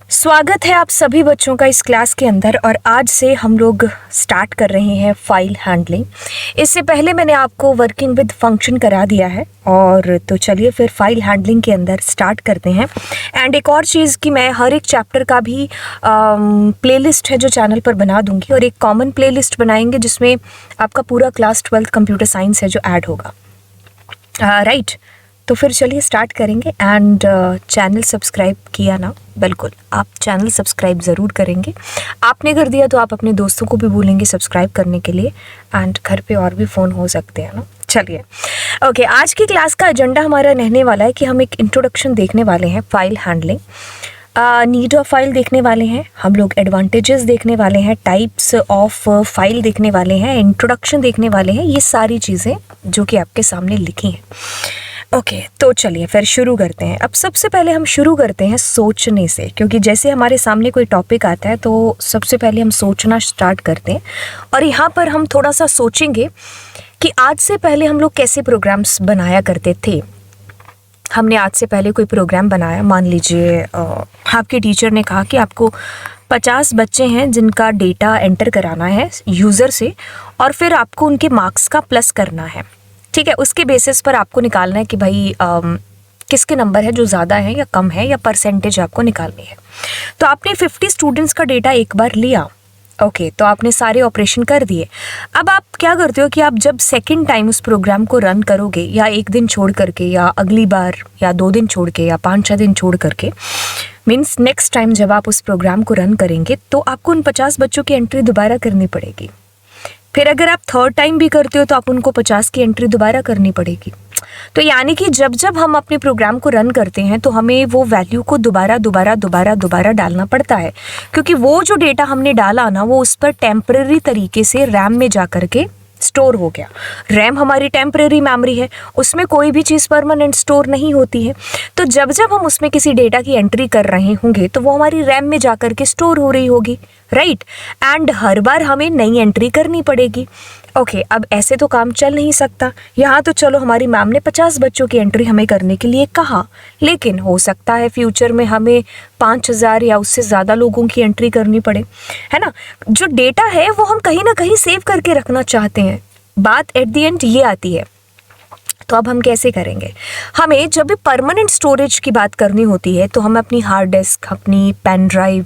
स्वागत है आप सभी बच्चों का इस क्लास के अंदर। और आज से हम लोग स्टार्ट कर रहे हैं फाइल हैंडलिंग। इससे पहले मैंने आपको वर्किंग विद फंक्शन करा दिया है, और तो चलिए फिर फाइल हैंडलिंग के अंदर स्टार्ट करते हैं। एंड एक और चीज़ कि मैं हर एक चैप्टर का भी प्लेलिस्ट है जो चैनल पर बना दूंगी, और एक कॉमन प्लेलिस्ट बनाएंगे जिसमें आपका पूरा क्लास 12th कंप्यूटर साइंस है जो ऐड होगा। राइट, तो फिर चलिए स्टार्ट करेंगे। एंड चैनल सब्सक्राइब किया ना? बिल्कुल, आप चैनल सब्सक्राइब ज़रूर करेंगे। आपने कर दिया तो आप अपने दोस्तों को भी बोलेंगे सब्सक्राइब करने के लिए। एंड घर पे और भी फ़ोन हो सकते हैं ना। चलिए ओके, आज की क्लास का एजेंडा हमारा रहने वाला है कि हम एक इंट्रोडक्शन देखने वाले हैं file handling, need of file देखने वाले हैं हम लोग, एडवांटेजेस देखने वाले हैं, टाइप्स ऑफ फाइल देखने वाले हैं, इंट्रोडक्शन देखने वाले हैं, ये सारी चीज़ें जो कि आपके सामने लिखी हैं। ओके, तो चलिए फिर शुरू करते हैं। अब सबसे पहले हम शुरू करते हैं सोचने से, क्योंकि जैसे हमारे सामने कोई टॉपिक आता है तो सबसे पहले हम सोचना स्टार्ट करते हैं। और यहाँ पर हम थोड़ा सा सोचेंगे कि आज से पहले हम लोग कैसे प्रोग्राम्स बनाया करते थे। हमने आज से पहले कोई प्रोग्राम बनाया, मान लीजिए आपके टीचर ने कहा कि आपको 50 बच्चे हैं जिनका डेटा एंटर कराना है यूज़र से, और फिर आपको उनके मार्क्स का प्लस करना है। ठीक है, उसके बेसिस पर आपको निकालना है कि भाई किसके नंबर है जो ज़्यादा है या कम है, या परसेंटेज आपको निकालनी है। तो आपने 50 स्टूडेंट्स का डेटा एक बार लिया। ओके, तो आपने सारे ऑपरेशन कर दिए। अब आप क्या करते हो कि आप जब सेकंड टाइम उस प्रोग्राम को रन करोगे, या एक दिन छोड़ करके, या अगली बार, या 2 दिन छोड़ के, या 5-6 दिन छोड़ करके, मीन्स नेक्स्ट टाइम जब आप उस प्रोग्राम को रन करेंगे तो आपको उन 50 बच्चों की एंट्री दोबारा करनी पड़ेगी। फिर अगर आप थर्ड टाइम भी करते हो तो आप उनको 50 की एंट्री दोबारा करनी पड़ेगी। तो यानी कि जब जब हम अपने प्रोग्राम को रन करते हैं तो हमें वो वैल्यू को दोबारा डालना पड़ता है, क्योंकि वो जो डेटा हमने डाला ना, वो उस पर टेम्पररी तरीके से रैम में जा कर के स्टोर हो गया। रैम हमारी टेम्परेरी मेमोरी है, उसमें कोई भी चीज़ परमानेंट स्टोर नहीं होती है। तो जब जब हम उसमें किसी डेटा की एंट्री कर रहे होंगे तो वो हमारी रैम में जा कर के स्टोर हो रही होगी, राइट। एंड हर बार हमें नई एंट्री करनी पड़ेगी। ओके, अब ऐसे तो काम चल नहीं सकता। यहाँ तो चलो हमारी मैम ने 50 बच्चों की एंट्री हमें करने के लिए कहा, लेकिन हो सकता है फ्यूचर में हमें 5000 या उससे ज़्यादा लोगों की एंट्री करनी पड़े, है ना। जो डेटा है वो हम कहीं ना कहीं सेव करके रखना चाहते हैं। बात एट द एंड ये आती है, तो अब हम कैसे करेंगे? हमें जब भी परमानेंट स्टोरेज की बात करनी होती है तो हम अपनी हार्ड डिस्क, अपनी पेन ड्राइव,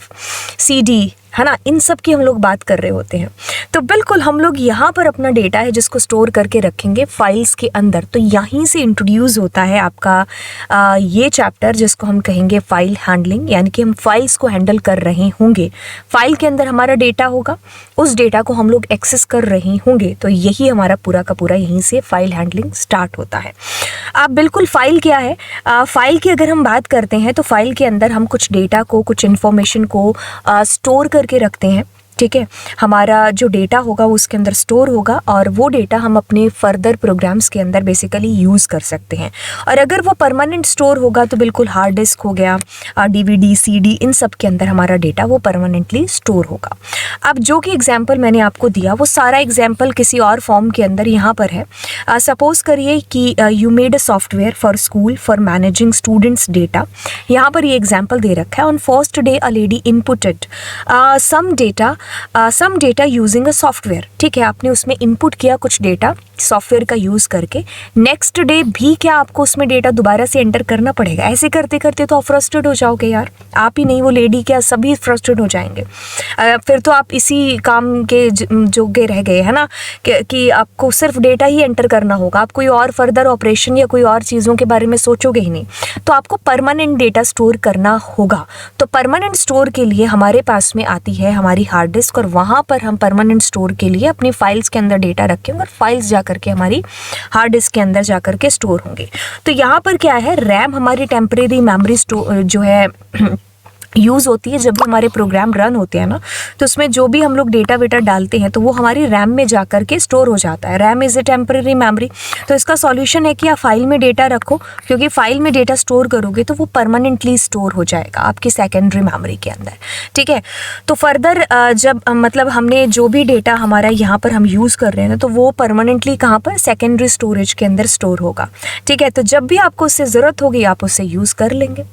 CD, है ना, इन सब की हम लोग बात कर रहे होते हैं। तो बिल्कुल हम लोग यहाँ पर अपना डेटा है जिसको स्टोर करके रखेंगे फाइल्स के अंदर। तो यहीं से इंट्रोड्यूस होता है आपका ये चैप्टर जिसको हम कहेंगे फाइल हैंडलिंग, यानी कि हम फाइल्स को हैंडल कर रहे होंगे। फाइल के अंदर हमारा डेटा होगा, उस डेटा को हम लोग एक्सेस कर रहे होंगे। तो यही हमारा पूरा का पूरा यहीं से फाइल हैंडलिंग स्टार्ट होता है। अब बिल्कुल फाइल क्या है? फाइल की अगर हम बात करते हैं तो फाइल के अंदर हम कुछ डेटा को, कुछ इन्फॉर्मेशन को स्टोर करके रखते हैं। ठीक है, हमारा जो डेटा होगा वो उसके अंदर स्टोर होगा, और वो डेटा हम अपने फर्दर प्रोग्राम्स के अंदर बेसिकली यूज़ कर सकते हैं। और अगर वो परमानेंट स्टोर होगा तो बिल्कुल हार्ड डिस्क हो गया, DVD, CD, इन सब के अंदर हमारा डेटा वो परमानेंटली स्टोर होगा। अब जो कि एग्जाम्पल मैंने आपको दिया वो सारा एग्जाम्पल किसी और फॉर्म के अंदर यहाँ पर है। सपोज करिए कि you made a software for school for managing students data. यहाँ पर ये एग्जाम्पल दे रखा है। On first day a lady inputted some data using a software. ठीक है, आपने उसमें इनपुट किया कुछ डेटा सॉफ्टवेयर का यूज़ करके। नेक्स्ट डे भी क्या आपको उसमें डेटा दोबारा से एंटर करना पड़ेगा? ऐसे करते करते तो आप फ्रस्ट्रेट हो जाओगे यार, आप ही नहीं वो लेडी, क्या सभी फ्रस्ट्रेट हो जाएंगे। फिर तो आप इसी काम के जोगे रह गए, है ना, कि आपको सिर्फ डेटा ही एंटर करना होगा। आप कोई और फर्दर ऑपरेशन या कोई और चीज़ों के बारे में सोचोगे ही नहीं। तो आपको परमानेंट डेटा स्टोर करना होगा। तो परमानेंट स्टोर के लिए हमारे पास में आती है हमारी हार्ड डिस्क, और वहाँ पर हम परमानेंट स्टोर के लिए अपनी फाइल्स के अंदर डेटा रखेंगे, और फाइल्स जा करके हमारी हार्ड डिस्क के अंदर जा करके स्टोर होंगे। तो यहाँ पर क्या है, रैम हमारी टेम्परेरी मेमोरी जो है यूज़ होती है। जब भी हमारे प्रोग्राम रन होते हैं ना, तो उसमें जो भी हम लोग डेटा वेटा डालते हैं तो वो हमारी रैम में जा कर के स्टोर हो जाता है। RAM is a temporary memory. तो इसका सॉल्यूशन है कि आप फाइल में डेटा रखो, क्योंकि फाइल में डेटा स्टोर करोगे तो वो परमानेंटली स्टोर हो जाएगा आपकी सेकेंडरी मेमोरी के अंदर। ठीक है, तो फर्दर जब मतलब हमने जो भी डेटा हमारा यहाँ पर हम यूज़ कर रहे हैं तो वो परमानेंटली कहाँ पर, सेकेंडरी स्टोरेज के अंदर स्टोर होगा। ठीक है, तो जब भी आपको उससे ज़रूरत होगी आप उससे यूज़ कर लेंगे।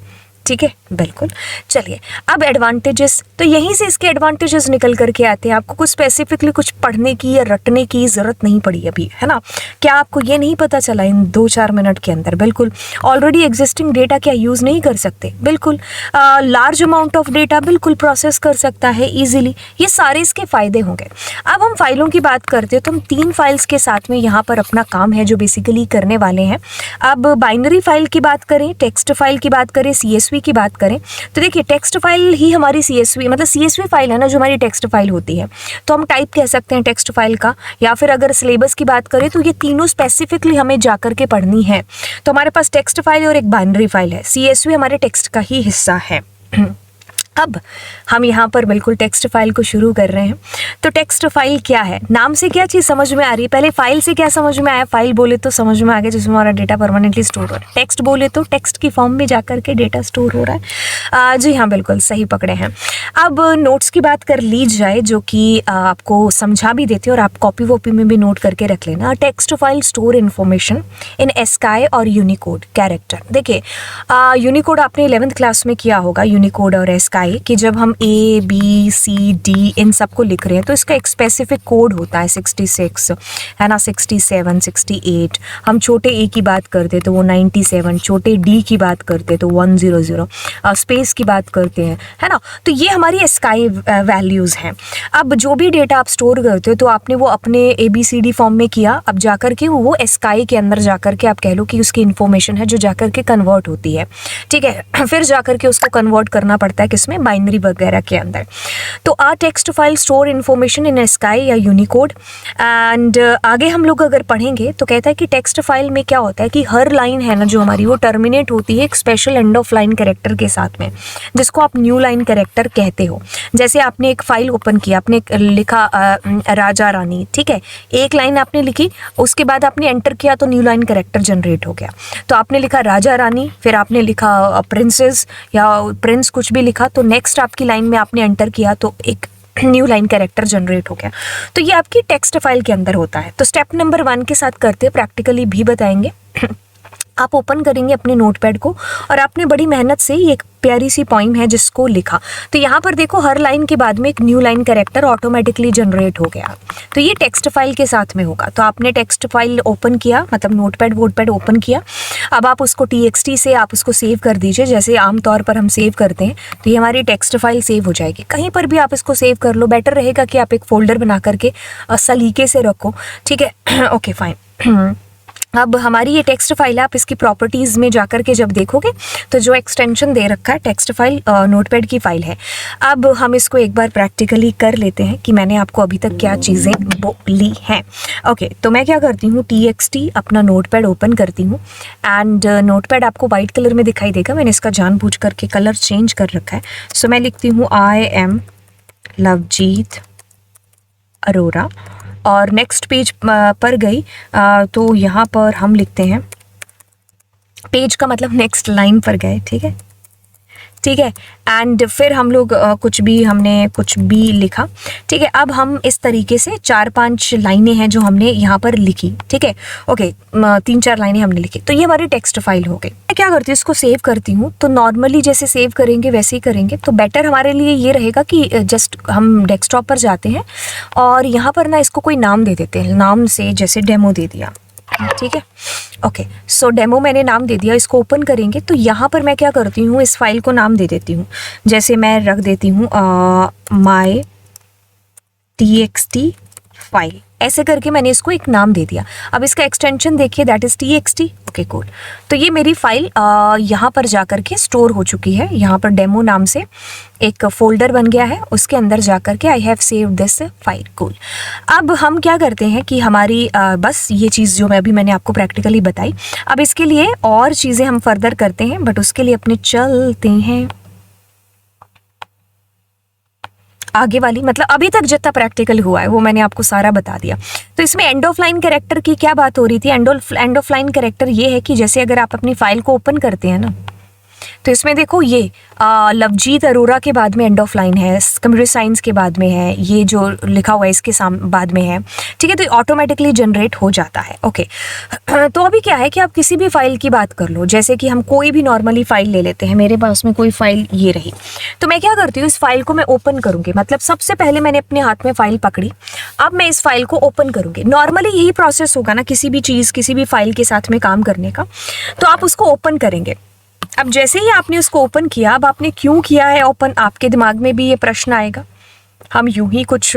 ठीक है, बिल्कुल। चलिए, अब एडवांटेजेस, तो यहीं से इसके एडवांटेजेस निकल करके आते हैं। आपको कुछ स्पेसिफिकली कुछ पढ़ने की या रटने की ज़रूरत नहीं पड़ी अभी, है ना। क्या आपको ये नहीं पता चला इन 2-4 मिनट के अंदर? बिल्कुल। ऑलरेडी एग्जिस्टिंग डेटा क्या यूज़ नहीं कर सकते? बिल्कुल। लार्ज अमाउंट ऑफ डेटा बिल्कुल प्रोसेस कर सकता है ईजिली। ये सारे इसके फ़ायदे होंगे। अब हम फाइलों की बात करते हैं तो हम 3 फाइल्स के साथ में यहाँ पर अपना काम है जो बेसिकली करने वाले हैं। अब बाइनरी फाइल की बात करें, टेक्स्ट फाइल की बात करें, CSV की बात करें, तो देखिए टेक्स्ट फाइल ही हमारी CSV, मतलब CSV फाइल है ना जो हमारी टेक्स्ट फाइल होती है, तो हम टाइप कह सकते हैं टेक्स्ट फाइल का। या फिर अगर सिलेबस की बात करें तो ये तीनों स्पेसिफिकली हमें जा करके पढ़नी है। तो हमारे पास टेक्स्ट फाइल और एक बाइनरी फाइल है। CSV हमारे टेक्स्ट का ही हिस्सा है। अब हम यहाँ पर बिल्कुल टेक्स्ट फाइल को शुरू कर रहे हैं। तो टेक्स्ट फाइल क्या है, नाम से क्या चीज़ समझ में आ रही है? पहले फाइल से क्या समझ में आया? फाइल बोले तो समझ में आ गया जिसमें हमारा डेटा परमानेंटली स्टोर हो रहा है। टेक्स्ट बोले तो टेक्स्ट की फॉर्म में जाकर के डेटा स्टोर हो रहा है। जी हाँ, बिल्कुल सही पकड़े हैं। अब नोट्स की बात कर ली जाए जो कि आपको समझा भी देते हैं और आप कॉपी वॉपी में भी नोट करके रख लेना। Text file store information in ASCII और यूनिकोड कैरेक्टर। देखिए यूनिकोड आपने 11th क्लास में किया होगा, यूनिकोड और ASCII, कि जब हम ABCD इन सबको लिख रहे हैं तो इसका एक स्पेसिफिक कोड होता है 66, है ना, 67, 68। हम छोटे a की बात करते तो वो 97, छोटे d की बात करते तो 100, स्पेस की बात करते हैं, है ना। तो ये हमारी ASCII वैल्यूज़ हैं। अब जो भी डेटा आप स्टोर करते हो तो आपने वो अपने ABCD फॉर्म में किया, अब जाकर के वो ASCII के अंदर जाकर के आप कह लो कि उसकी इन्फॉर्मेशन है जो जाकर के कन्वर्ट होती है, ठीक है। फिर जाकर के उसको कन्वर्ट करना पड़ता है किसमें? बाइनरी वगैरह के अंदर। तो आ text file store information in ASCII या यूनिकोड। एंड आगे हम लोग अगर पढ़ेंगे तो कहता है कि टेक्स्ट फाइल में क्या होता है कि हर लाइन है ना जो हमारी, वो टर्मिनेट होती है एक special end of line character के साथ में, जिसको आप न्यू लाइन कैरेक्टर कहते हो। जैसे आपने एक फाइल ओपन किया, आपने लिखा राजा रानी, ठीक है, एक लाइन आपने लिखी, उसके बाद आपने एंटर किया तो न्यू लाइन कैरेक्टर जनरेट हो गया। तो आपने लिखा राजा रानी, फिर आपने लिखा प्रिंसेस या प्रिंस, कुछ भी लिखा, तो नेक्स्ट आपकी लाइन में आपने एंटर किया तो एक न्यू लाइन कैरेक्टर जनरेट हो गया। तो ये आपकी टेक्स्ट फाइल के अंदर होता है। तो स्टेप नंबर 1 के साथ करते हैं, प्रैक्टिकली भी बताएंगे। आप ओपन करेंगे अपने नोटपैड को और आपने बड़ी मेहनत से एक प्यारी सी पोइम है जिसको लिखा। तो यहाँ पर देखो हर लाइन के बाद में एक new line character automatically generate हो गया। तो ये टेक्स्ट फाइल के साथ में होगा। तो आपने टेक्स्ट फाइल ओपन किया, मतलब नोटपैड ओपन किया। अब आप उसको TXT से आप उसको सेव कर दीजिए, जैसे आमतौर पर हम सेव करते हैं। तो ये हमारी टेक्स्ट फाइल सेव हो जाएगी। कहीं पर भी आप इसको सेव कर लो, बेटर रहेगा कि आप एक फोल्डर बना करके सलीके से रखो, ठीक है। Okay fine. अब हमारी ये टेक्स्ट फाइल है, आप इसकी प्रॉपर्टीज़ में जाकर के जब देखोगे तो जो एक्सटेंशन दे रखा है टेक्स्ट फाइल नोटपैड की फ़ाइल है। अब हम इसको एक बार प्रैक्टिकली कर लेते हैं कि मैंने आपको अभी तक क्या चीज़ें बोली हैं। ओके, तो मैं क्या करती हूँ, TXT अपना नोटपैड ओपन करती हूँ एंड नोटपैड आपको वाइट कलर में दिखाई देगा। मैंने इसका जानबूझ करके कलर चेंज कर रखा है। सो मैं लिखती हूँ I am लवजीत अरोरा और नेक्स्ट पेज पर गई तो यहाँ पर हम लिखते हैं, पेज का मतलब नेक्स्ट लाइन पर गए, ठीक है, ठीक है। एंड फिर हम लोग हमने कुछ भी लिखा, ठीक है। अब हम इस तरीके से 4-5 लाइनें हैं जो हमने यहाँ पर लिखी, ठीक है। ओके, 3-4 लाइनें हमने लिखी, तो ये हमारी टेक्स्ट फाइल हो गई। मैं क्या करती हूँ, इसको सेव करती हूँ। तो नॉर्मली जैसे सेव करेंगे वैसे ही करेंगे, तो बेटर हमारे लिए ये रहेगा कि जस्ट हम डेस्कटॉप पर जाते हैं और यहाँ पर ना इसको कोई नाम दे देते हैं। नाम से जैसे डेमो दे दिया, ठीक है। ओके, सो डेमो मैंने नाम दे दिया। इसको ओपन करेंगे तो यहाँ पर मैं क्या करती हूँ, इस फाइल को नाम दे देती हूँ। जैसे मैं रख देती हूँ my txt फाइल, ऐसे करके मैंने इसको एक नाम दे दिया। अब इसका एक्सटेंशन देखिए, that is TXT। Okay cool, तो ये मेरी फाइल यहाँ पर जा कर के स्टोर हो चुकी है। यहाँ पर डेमो नाम से एक फोल्डर बन गया है, उसके अंदर जा कर के I have saved this file. Cool. अब हम क्या करते हैं कि हमारी बस ये चीज़ जो मैंने आपको प्रैक्टिकली बताई, अब इसके लिए और चीज़ें हम फर्दर करते हैं, बट उसके लिए अपने चलते हैं आगे वाली, मतलब अभी तक जितना प्रैक्टिकल हुआ है वो मैंने आपको सारा बता दिया। तो इसमें एंड ऑफ लाइन कैरेक्टर की क्या बात हो रही थी? एंड ऑफ लाइन कैरेक्टर ये है कि जैसे अगर आप अपनी फाइल को ओपन करते हैं ना, तो इसमें देखो ये लवजीत अरोरा के बाद में एंड ऑफ लाइन है, कंप्यूटर साइंस के बाद में है, ये जो लिखा हुआ है इसके बाद में है, ठीक है। तो ऑटोमेटिकली जनरेट हो जाता है। ओके, तो अभी क्या है कि आप किसी भी फाइल की बात कर लो, जैसे कि हम कोई भी नॉर्मली फाइल ले लेते हैं। मेरे पास में कोई फाइल ये रही, तो मैं क्या करती हूँ, इस फाइल को मैं ओपन करूँगी। मतलब सबसे पहले मैंने अपने हाथ में फाइल पकड़ी, अब मैं इस फाइल को ओपन करूँगी। नॉर्मली यही प्रोसेस होगा ना किसी भी चीज़, किसी भी फाइल के साथ में काम करने का। तो आप उसको ओपन करेंगे। अब जैसे ही आपने उसको ओपन किया, अब आपने क्यों किया है ओपन, आपके दिमाग में भी ये प्रश्न आएगा। हम यूं ही कुछ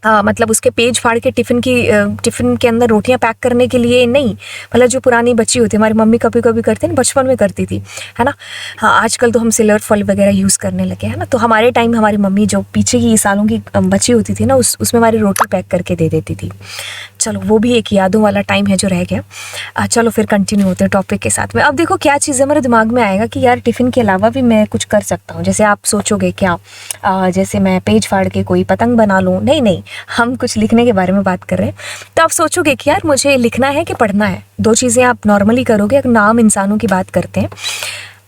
मतलब उसके पेज फाड़ के टिफ़िन के अंदर रोटियां पैक करने के लिए नहीं, मतलब जो पुरानी बच्ची होती है, हमारी मम्मी कभी कभी करती है ना, बचपन में करती थी, है ना। हाँ, आजकल तो हम सिल्वर फॉइल वगैरह यूज़ करने लगे हैं ना। तो हमारे टाइम हमारी मम्मी जो पीछे की सालों की बच्ची होती थी ना, उसमें हमारी रोटी पैक करके दे देती थी। चलो, वो भी एक यादों वाला टाइम है जो रह गया। चलो फिर कंटिन्यू होते हैं टॉपिक के साथ में। अब देखो क्या चीज़ हमारे दिमाग में आएगा कि यार टिफ़िन के अलावा भी मैं कुछ कर सकता हूँ। जैसे आप सोचोगे क्या, जैसे मैं पेज फाड़ के कोई पतंग बना लूँ। नहीं, हम कुछ लिखने के बारे में बात कर रहे हैं। तो आप सोचोगे कि यार मुझे लिखना है कि पढ़ना है, दो चीज़ें आप नॉर्मली करोगे अगर नाम इंसानों की बात करते हैं।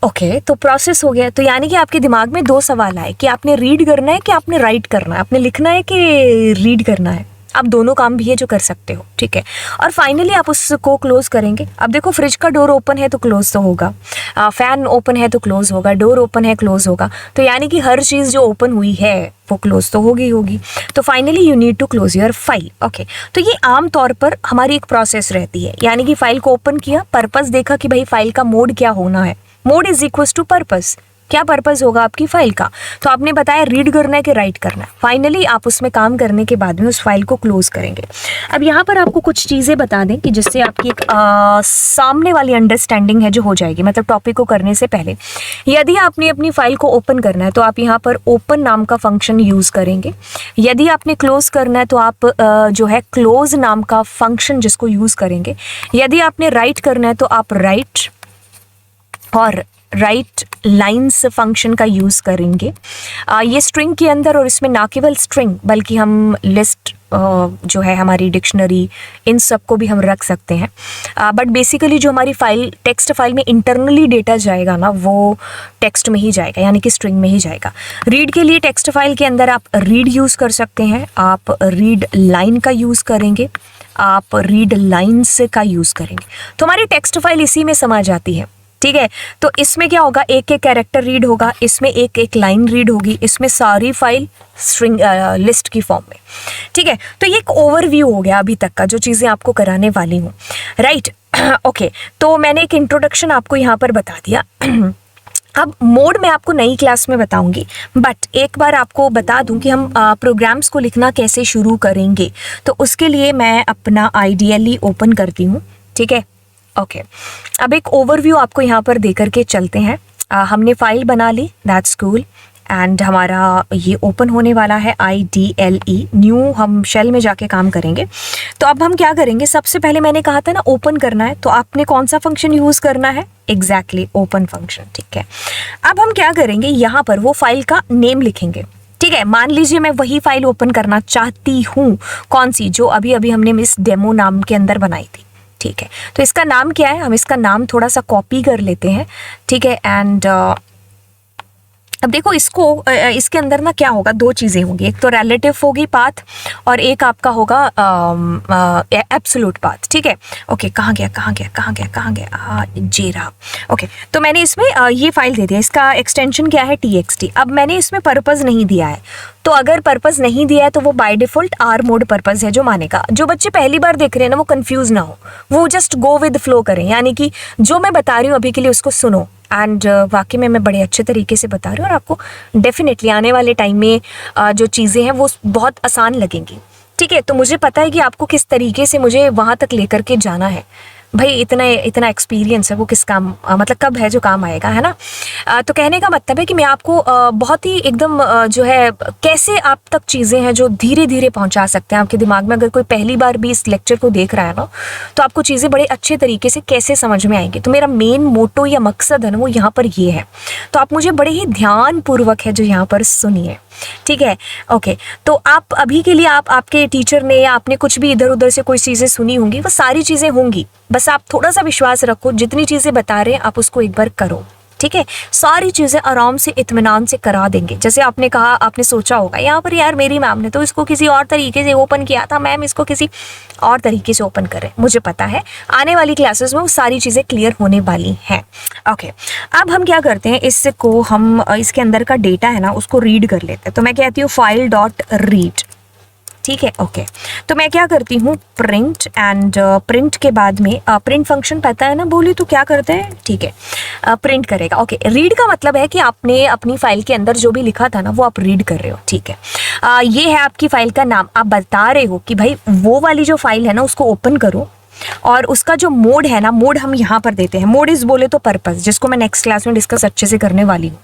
ओके, तो प्रोसेस हो गया। तो यानी कि आपके दिमाग में दो सवाल आए कि आपने रीड करना है कि आपने राइट करना है, आपने लिखना है कि रीड करना है। आप दोनों काम भी है जो कर सकते हो, ठीक है। और फाइनली आप उसको क्लोज करेंगे। अब देखो, फ्रिज का डोर ओपन है तो क्लोज तो होगा, फैन ओपन है तो क्लोज होगा, डोर ओपन है क्लोज होगा। तो यानी कि हर चीज़ जो ओपन हुई है वो क्लोज तो होगी। तो finally you need to close your file. Okay, तो ये आम तौर पर हमारी एक प्रोसेस रहती है। यानी कि फाइल को ओपन किया, पर्पस देखा कि भाई फाइल का मोड क्या होना है। Mode is equal to purpose, क्या पर्पस होगा आपकी फाइल का। तो आपने बताया रीड करना है कि राइट करना है। फाइनली आप उसमें काम करने के बाद में उस फाइल को क्लोज करेंगे। अब यहाँ पर आपको कुछ चीज़ें बता दें कि जिससे आपकी एक सामने वाली अंडरस्टैंडिंग है जो हो जाएगी, मतलब टॉपिक को करने से पहले। यदि आपने अपनी फाइल को ओपन करना है तो आप यहाँ पर ओपन नाम का फंक्शन यूज़ करेंगे। यदि आपने क्लोज करना है तो आप जो है क्लोज नाम का फंक्शन जिसको यूज़ करेंगे। यदि आपने राइट करना है तो आप राइट और राइट लाइन्स फंक्शन का यूज़ करेंगे। ये स्ट्रिंग के अंदर, और इसमें ना केवल स्ट्रिंग बल्कि हम लिस्ट जो है हमारी डिक्शनरी, इन सब को भी हम रख सकते हैं। बट बेसिकली जो हमारी फाइल, टेक्स्ट फाइल में इंटरनली डेटा जाएगा ना, वो टेक्स्ट में ही जाएगा, यानी कि स्ट्रिंग में ही जाएगा। रीड के लिए टेक्स्ट फाइल के अंदर आप रीड यूज़ कर सकते हैं, आप रीड लाइन का यूज़ करेंगे, आप रीड लाइन्स का यूज़ करेंगे। तो हमारी टेक्स्ट फाइल इसी में समा जाती है, ठीक है। तो इसमें क्या होगा, एक एक कैरेक्टर रीड होगा, इसमें एक एक लाइन रीड होगी, इसमें सारी फाइल स्ट्रिंग लिस्ट की फॉर्म में, ठीक है। तो ये एक ओवरव्यू हो गया अभी तक का, जो चीज़ें आपको कराने वाली हूँ, राइट। ओके, तो मैंने एक इंट्रोडक्शन आपको यहाँ पर बता दिया। अब मोड मैं आपको नई क्लास में बताऊंगी, बट एक बार आपको बता दूं कि हम प्रोग्राम्स को लिखना कैसे शुरू करेंगे। तो उसके लिए मैं अपना आईडीएलई ओपन करती हूँ, ठीक है। ओके, अब एक ओवरव्यू आपको यहाँ पर दे करके चलते हैं। हमने फाइल बना ली, दैट्स कूल, एंड हमारा ये ओपन होने वाला है IDLE न्यू, हम शेल में जाके काम करेंगे। तो अब हम क्या करेंगे, सबसे पहले मैंने कहा था ना ओपन करना है, तो आपने कौन सा फंक्शन यूज़ करना है, एग्जैक्टली ओपन फंक्शन, ठीक है। अब हम क्या करेंगे, यहाँ पर वो फाइल का नेम लिखेंगे, ठीक है। मान लीजिए मैं वही फाइल ओपन करना चाहती हूँ, कौन सी, जो अभी अभी हमने इस डेमो नाम के अंदर बनाई थी, ठीक है। तो इसका नाम क्या है, हम इसका नाम थोड़ा सा कॉपी कर लेते हैं, ठीक है। एंड अब देखो इसके अंदर ना क्या होगा, दो चीज़ें होंगी, एक तो रिलेटिव होगी पाथ और एक आपका होगा एब्सोल्यूट पाथ, ठीक है। ओके, कहाँ गया जे रहा। ओके, तो मैंने इसमें ये फाइल दे दिया, इसका एक्सटेंशन क्या है, TXT। अब मैंने इसमें पर्पस नहीं दिया है, तो अगर पर्पस नहीं दिया है तो वो by default are mode purpose है जो मानेगा। जो बच्चे पहली बार देख रहे हैं ना, वो कंफ्यूज ना हो, वो जस्ट गो विद फ्लो करें, यानी कि जो मैं बता रही हूँ अभी के लिए उसको सुनो। एंड वाकई में मैं बड़े अच्छे तरीके से बता रही हूँ और आपको डेफिनेटली आने वाले टाइम में जो चीज़ें हैं वो बहुत आसान लगेंगी, ठीक है। तो मुझे पता है कि आपको किस तरीके से मुझे वहाँ तक लेकर के जाना है। भाई इतना एक्सपीरियंस है, वो किस काम मतलब कब है जो काम आएगा, है ना। तो कहने का मतलब है कि मैं आपको बहुत ही एकदम जो है कैसे आप तक चीज़ें हैं जो धीरे धीरे पहुंचा सकते हैं आपके दिमाग में। अगर कोई पहली बार भी इस लेक्चर को देख रहा है ना, तो आपको चीज़ें बड़े अच्छे तरीके से कैसे समझ में आएंगी। तो मेरा मेन मोटो या मकसद है ना, वो यहाँ पर ये है। तो आप मुझे बड़े ही ध्यानपूर्वक है जो यहाँ पर सुनिए, ठीक है। ओके, तो आप अभी के लिए आपके टीचर ने या आपने कुछ भी इधर उधर से कोई चीज़ें सुनी होंगी, वो सारी चीज़ें होंगी, बस आप थोड़ा सा विश्वास रखो, जितनी चीज़ें बता रहे हैं आप उसको एक बार करो, ठीक है, सारी चीज़ें आराम से इत्मीनान से करा देंगे। जैसे आपने कहा, आपने सोचा होगा यहाँ पर यार मेरी मैम ने तो इसको किसी और तरीके से ओपन किया था, मैम इसको किसी और तरीके से ओपन करें। मुझे पता है आने वाली क्लासेस में वो सारी चीज़ें क्लियर होने वाली हैं। ओके, अब हम क्या करते हैं, इसको हम इसके अंदर का डेटा है ना उसको रीड कर लेते हैं। तो मैं कहती हूँ फाइल डॉट रीड, ठीक है। ओके, तो मैं क्या करती हूँ प्रिंट, एंड प्रिंट के बाद में प्रिंट फंक्शन पता है ना, बोली तो क्या करते हैं, ठीक है, प्रिंट करेगा। ओके, रीड का मतलब है कि आपने अपनी फाइल के अंदर जो भी लिखा था ना वो आप रीड कर रहे हो, ठीक है। ये है आपकी फाइल का नाम, आप बता रहे हो कि भाई वो वाली जो फाइल है ना उसको ओपन करो, और उसका जो मोड है ना, मोड हम यहाँ पर देते हैं, मोड इज बोले तो पर्पस, जिसको मैं नेक्स्ट क्लास में डिस्कस अच्छे से करने वाली हूँ।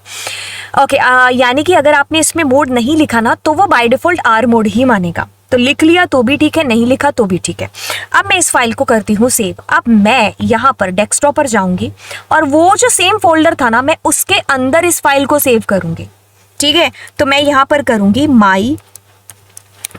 ओके, यानी कि अगर आपने इसमें मोड नहीं लिखा ना तो वो बाय डिफॉल्ट आर मोड ही मानेगा। तो लिख लिया तो भी ठीक है, नहीं लिखा तो भी ठीक है। अब मैं इस फाइल को करती हूँ सेव। अब मैं यहाँ पर डेस्कटॉप पर जाऊंगी और वो जो सेम फोल्डर था ना मैं उसके अंदर इस फाइल को सेव करूंगी, ठीक है। तो मैं यहाँ पर करूंगी माई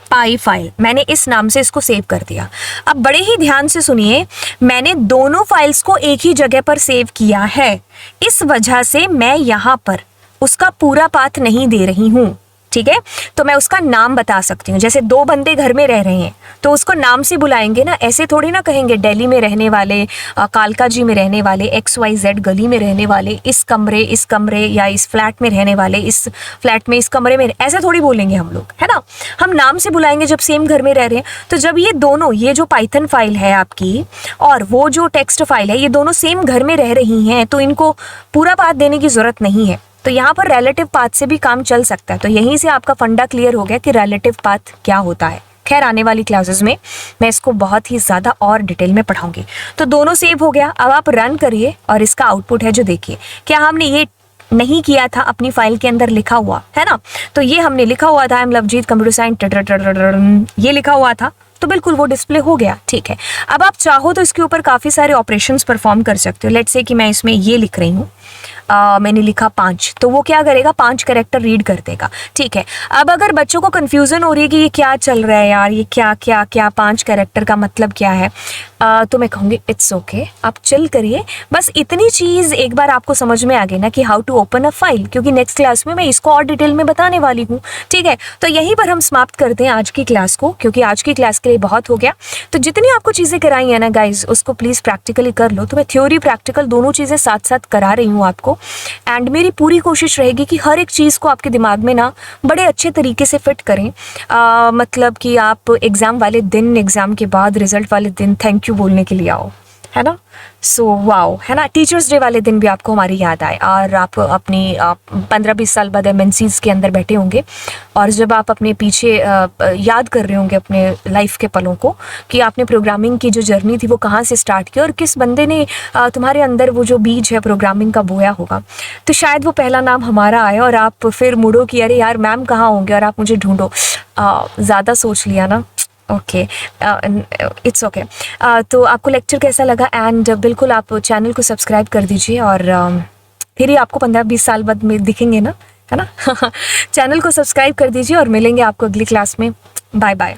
पाई फाइल, मैंने इस नाम से इसको सेव कर दिया। अब बड़े ही ध्यान से सुनिए, मैंने दोनों फाइल्स को एक ही जगह पर सेव किया है, इस वजह से मैं यहाँ पर उसका पूरा पाथ नहीं दे रही हूँ, ठीक है। तो मैं उसका नाम बता सकती हूँ। जैसे दो बंदे घर में रह रहे हैं तो उसको नाम से बुलाएंगे ना, ऐसे थोड़ी ना कहेंगे दिल्ली में रहने वाले, कालका जी में रहने वाले, XYZ गली में रहने वाले, इस कमरे या इस फ्लैट में रहने वाले, इस फ्लैट में इस कमरे में, ऐसे थोड़ी बोलेंगे हम लोग, है ना। हम नाम से बुलाएंगे जब सेम घर में रह रहे हैं। तो जब ये दोनों, ये जो पाइथन फाइल है आपकी और वो जो टेक्स्ट फाइल है, ये दोनों सेम घर में रह रही हैं तो इनको पूरा पाथ देने की जरूरत नहीं है। तो यहाँ पर रिलेटिव पाथ से भी काम चल सकता है। तो यहीं से आपका फंडा क्लियर हो गया कि रिलेटिव पाथ क्या होता है। खैर, आने वाली क्लासेस में मैं इसको बहुत ही ज़्यादा और डिटेल में पढ़ाऊंगी। तो दोनों सेव हो गया। अब आप रन करिए और इसका आउटपुट है जो देखिए, क्या हमने ये नहीं किया था अपनी फाइल के अंदर लिखा हुआ है ना। तो ये हमने लिखा हुआ था, लवजीत कंप्यूटर साइंस, ये लिखा हुआ था, तो बिल्कुल वो डिस्प्ले हो गया, ठीक है। अब आप चाहो तो इसके ऊपर काफ़ी सारे ऑपरेशंस परफॉर्म कर सकते हो। लेट्स से कि मैं इसमें ये लिख रही हूँ, मैंने लिखा 5, तो वो क्या करेगा, 5 कैरेक्टर रीड कर देगा, ठीक है। अब अगर बच्चों को कंफ्यूजन हो रही है कि ये क्या चल रहा है यार, ये क्या क्या क्या 5 कैरेक्टर का मतलब क्या है, तो मैं कहूँगी इट्स ओके, आप चिल करिए। बस इतनी चीज़ एक बार आपको समझ में आ गई ना कि how to open a file, क्योंकि नेक्स्ट क्लास में मैं इसको और डिटेल में बताने वाली हूँ, ठीक है। तो यहीं पर हम समाप्त करते हैं आज की क्लास को, क्योंकि आज की क्लास के लिए बहुत हो गया। तो जितनी आपको चीज़ें कराई है ना गाइज, उसको प्लीज़ प्रैक्टिकली कर लो। तो मैं थ्योरी प्रैक्टिकल दोनों चीज़ें साथ साथ करा रही हूँ आपको, एंड मेरी पूरी कोशिश रहेगी कि हर एक चीज़ को आपके दिमाग में ना बड़े अच्छे तरीके से फिट करें। मतलब कि आप एग्ज़ाम वाले दिन, एग्ज़ाम के बाद, रिजल्ट वाले दिन थैंक यू बोलने के लिए आओ, है ना। सो वाओ, है ना। टीचर्स डे वाले दिन भी आपको हमारी याद आए और आप अपनी 15-20 साल बाद MNCs के अंदर बैठे होंगे और जब आप अपने पीछे याद कर रहे होंगे अपने लाइफ के पलों को कि आपने प्रोग्रामिंग की जो जर्नी थी वो कहाँ से स्टार्ट की और किस बंदे ने तुम्हारे अंदर वो जो बीज है प्रोग्रामिंग का बोया होगा। तो शायद वो पहला नाम हमारा आया और आप फिर मुड़ो कि अरे यार मैम कहाँ होंगे और आप मुझे ढूंढो। ज़्यादा सोच लिया ना, ओके, इट्स ओके। तो आपको लेक्चर कैसा लगा, एंड बिल्कुल आप चैनल को सब्सक्राइब कर दीजिए और फिर ही आपको 15-20 साल बाद में दिखेंगे ना, है ना। चैनल को सब्सक्राइब कर दीजिए और मिलेंगे आपको अगली क्लास में। Bye bye.